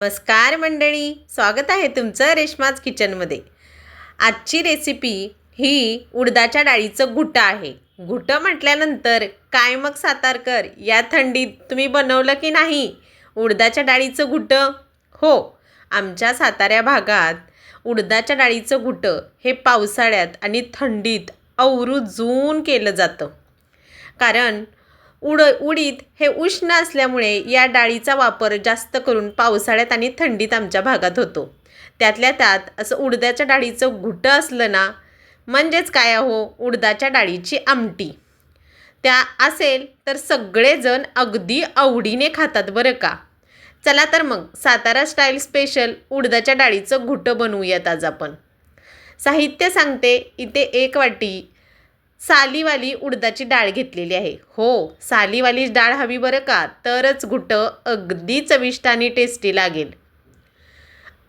नमस्कार मंडळी, स्वागत आहे तुमचं रेश्माज किचनमध्ये. आजची रेसिपी ही उडदाच्या डाळीचं घुटं आहे. घुटं म्हटल्यानंतर काय मग सातारकर, या थंडीत तुम्ही बनवलं की नाही उडदाच्या डाळीचं घुटं? हो, आमच्या सातारा भागात उडदाच्या डाळीचं घुटं हे पावसाळ्यात आणि थंडीत आवर्जून केलं जातं. कारण उडीद हे उष्ण असल्यामुळे या डाळीचा वापर जास्त करून पावसाळ्यात आणि थंडीत आमच्या भागात होतो. त्यातल्या त्यात असं उडदाच्या डाळीचं घुटं असलं ना, म्हणजेच काय हो, उडदाच्या डाळीची आमटी. त्या असेल तर सगळेजण अगदी आवडीने खातात बरं का. चला तर मग सातारा स्टाईल स्पेशल उडदाच्या डाळीचं घुटं बनवूयात आज आपण. साहित्य सांगते. इथे 1 वाटी सालीवाली उडदाची डाळ घेतलेली आहे. हो, सालीवाली डाळ हवी बरं का, तरच घुटं अगदी चविष्ट आणि टेस्टी लागेल.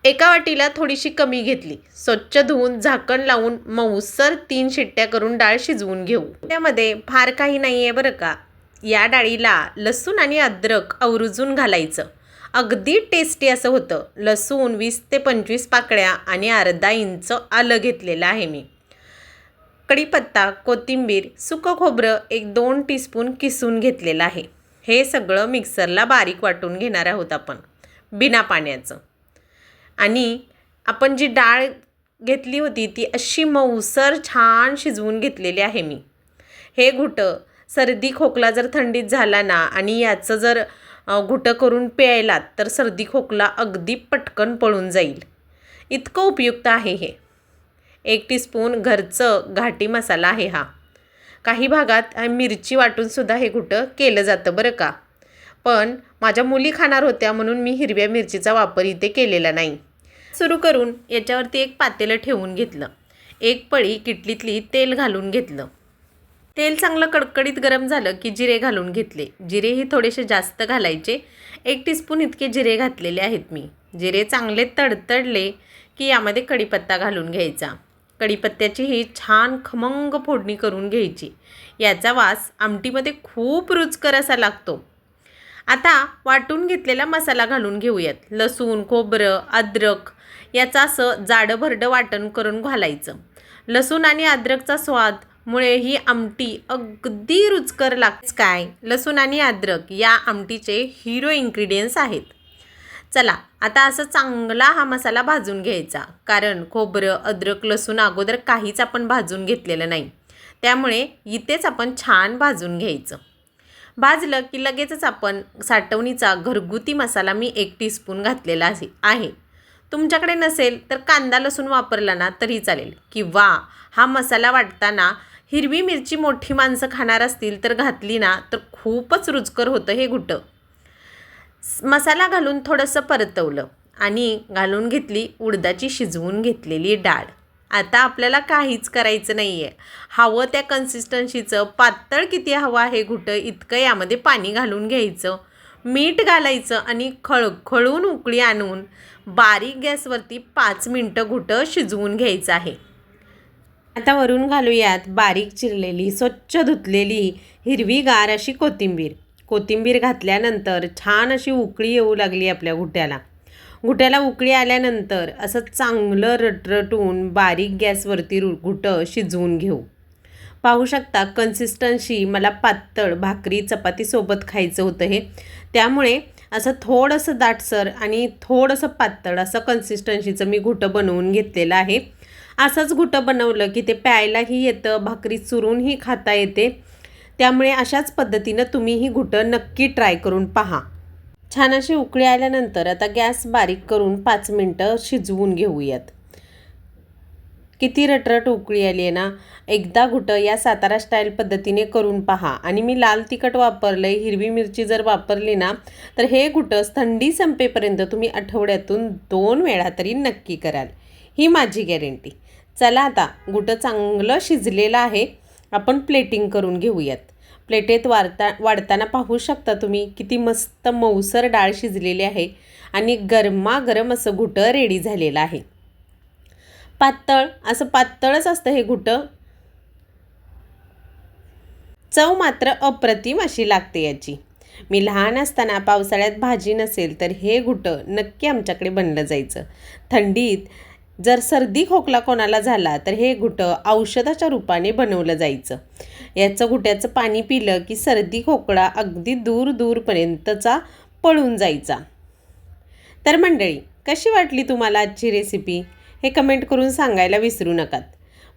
1 वाटीला थोडीशी कमी घेतली. स्वच्छ धुवून झाकण लावून मऊसर 3 शिट्ट्या करून डाळ शिजवून घेऊ. त्यामध्ये फार काही नाही आहे बरं का. या डाळीला लसूण आणि अद्रक आवर्जून घालायचं. अगदी टेस्टी असं होतं. लसूण 20 ते 25 पाकळ्या आणि अर्धा इंच आलं घेतलेलं आहे मी. कढीपत्ता, कोथिंबीर, सुकं खोबरं 1-2 टीस्पून किसून घेतलेलं आहे. हे सगळं मिक्सरला बारीक वाटून घेणार आहोत आपण बिना पाण्याचं. आणि आपण जी डाळ घेतली होती ती अशी मऊसर छान शिजवून घेतलेली आहे मी. हे घुटं सर्दी खोकला जर थंडीत झाला ना आणि याचं जर घुटं करून प्यायलात तर सर्दी खोकला अगदी पटकन पळून जाईल. इतकं उपयुक्त आहे हे. 1 टीस्पून घरचं घाटी मसाला आहे हा. काही भागात मिरची वाटूनसुद्धा हे घुटं केलं जातं बरं का. पण माझ्या मुली खाणार होत्या म्हणून मी हिरव्या मिरचीचा वापर इथे केलेला नाही. सुरू करून याच्यावरती एक पातेलं ठेवून घेतलं. 1 पळी किटलीतली तेल घालून घेतलं. तेल चांगलं कडकडीत गरम झालं की जिरे घालून घेतले. जिरेही थोडेसे जास्त घालायचे. 1 टीस्पून इतके जिरे घातलेले आहेत मी. जिरे चांगले तडतडले की यामध्ये कढीपत्ता घालून घ्यायचा. कढीपत्त्याची ही छान खमंग फोडणी करून घ्यायची. याचा वास आमटीमध्ये खूप रुचकर असा लागतो. आता वाटून घेतलेला मसाला घालून घेऊयात. लसूण, खोबरं, अद्रक याचं असं जाडं भरडं वाटण करून घालायचं. लसूण आणि अद्रकचा स्वादमुळे ही आमटी अगदी रुचकर लागते. काय, लसूण आणि अद्रक या आमटीचे हिरो इन्ग्रेडियंट्स आहेत. चला आता असं चांगला हा मसाला भाजून घ्यायचा. कारण खोबरं, अद्रक, लसूण अगोदर काहीच आपण भाजून घेतलेलं नाही. त्यामुळे इथेच आपण छान भाजून घ्यायचं. भाजलं की लगेचच आपण साठवणीचा घरगुती मसाला मी 1 टीस्पून घातलेला आहे. तुमच्याकडे नसेल तर कांदा लसूण वापरला ना तरी चालेल. किंवा हा मसाला वाटताना हिरवी मिरची मोठी माणसं खाणार असतील तर घातली ना तर खूपच रुचकर होतं हे घुटं. मसाला घालून थोडंसं परतवलं आणि घालून घेतली उडदाची शिजवून घेतलेली डाळ. आता आपल्याला काहीच करायचं नाही आहे. हवं त्या कन्सिस्टन्सीचं, पातळ किती हवं आहे घुटं इतकं यामध्ये पाणी घालून घ्यायचं. मीठ घालायचं आणि खळखळून उकळी आणून बारीक गॅसवरती 5 मिनटं घुटं शिजवून घ्यायचं आहे. आता वरून घालूयात बारीक चिरलेली, स्वच्छ धुतलेली हिरवीगार अशी कोथिंबीर घातल्यानंतर छान अशी उकळी येऊ लागली आपल्या घुट्याला उकळी आल्यानंतर असं चांगलं रटरटून बारीक गॅसवरती घुटं शिजवून घेऊ. पाहू शकता कन्सिस्टन्सी मला पातळ भाकरी चपातीसोबत खायचं होतं हे. त्यामुळे असं थोडंसं दाटसर आणि थोडंसं पातळ असं कन्सिस्टन्सीचं मी घुटं बनवून घेतलेलं आहे. असंच घुटं बनवलं की ते प्यायलाही येतं, भाकरी चुरूनही खाता येते. त्यामुळे अशाच पद्धतीनं तुम्ही ही घुटं नक्की ट्राय करून पहा. छान अशी उकळी आल्यानंतर आता गॅस बारीक करून 5 मिनटं शिजवून घेऊयात. किती रटरट उकळी आली आहे ना. एकदा घुटं या सातारा स्टाईल पद्धतीने करून पहा. आणि मी लाल तिखट वापरलं आहे. हिरवी मिरची जर वापरली ना तर हे घुटं थंडी संपेपर्यंत तुम्ही आठवड्यातून 2 वेळा तरी नक्की कराल, ही माझी गॅरंटी. चला आता घुटं चांगलं शिजलेलं आहे. आपण प्लेटिंग करून घेऊयात. प्लेटेत वाढताना पाहू शकता तुम्ही किती मस्त मऊसर डाळ शिजलेली आहे आणि गरमागरम असं घुटं रेडी झालेलं आहे. पातळच असतं हे घुटं. चव मात्र अप्रतिम अशी लागते याची. मी लहान असताना पावसाळ्यात भाजी नसेल तर हे घुटं नक्की आमच्याकडे बनलं जायचं. थंडीत जर सर्दी खोकला कोणाला झाला तर हे घुटं औषधाच्या रूपाने बनवलं जायचं. याचं घुट्याचं पाणी पिलं की सर्दी खोकला अगदी दूर दूरपर्यंतचा पळून जायचा. तर मंडळी, कशी वाटली तुम्हाला आजची रेसिपी हे कमेंट करून सांगायला विसरू नकात.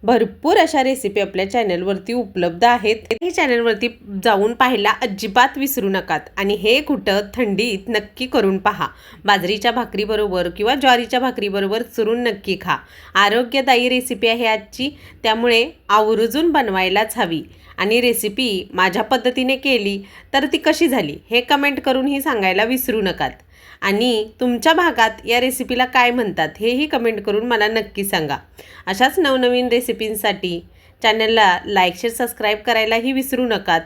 भरपूर अशा रेसिपी आपल्या चॅनलवरती उपलब्ध आहेत. हे चॅनलवरती जाऊन पाहायला अजिबात विसरू नकात. आणि हे घुटं थंडीत नक्की करून पहा. बाजरीच्या भाकरीबरोबर किंवा ज्वारीच्या भाकरीबरोबर चुरून नक्की खा. आरोग्यदायी रेसिपी आहे आजची, त्यामुळे आवर्जून बनवायलाच हवी. आणि रेसिपी माझ्या पद्धतीने केली तर ती कशी झाली हे कमेंट करूनही सांगायला विसरू नकात. आणि तुमच्या भागात या रेसिपीला काय म्हणतात हेही कमेंट करून मला नक्की सांगा. अशाच नवनवीन रेसिपींसाठी चॅनलला लाईक शेअर सबस्क्राईब करायलाही विसरू नकात.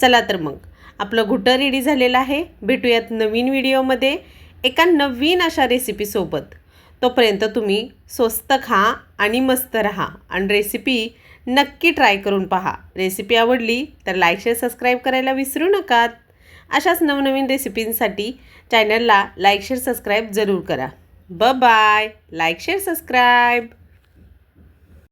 चला तर मग आपलं घुटं रेडी झालेलं आहे. भेटूयात नवीन व्हिडिओमध्ये एका नवीन अशा रेसिपीसोबत. तोपर्यंत तुम्ही स्वस्त खा आणि मस्त राहा आणि रेसिपी नक्की ट्राय करून पहा. रेसिपी आवडली तर लाईक शेअर सबस्क्राईब करायला विसरू नकात. अशाच नवनवीन रेसिपींसाठी चॅनलला लाईक शेअर सबस्क्राईब जरूर करा. बाय. Like share subscribe.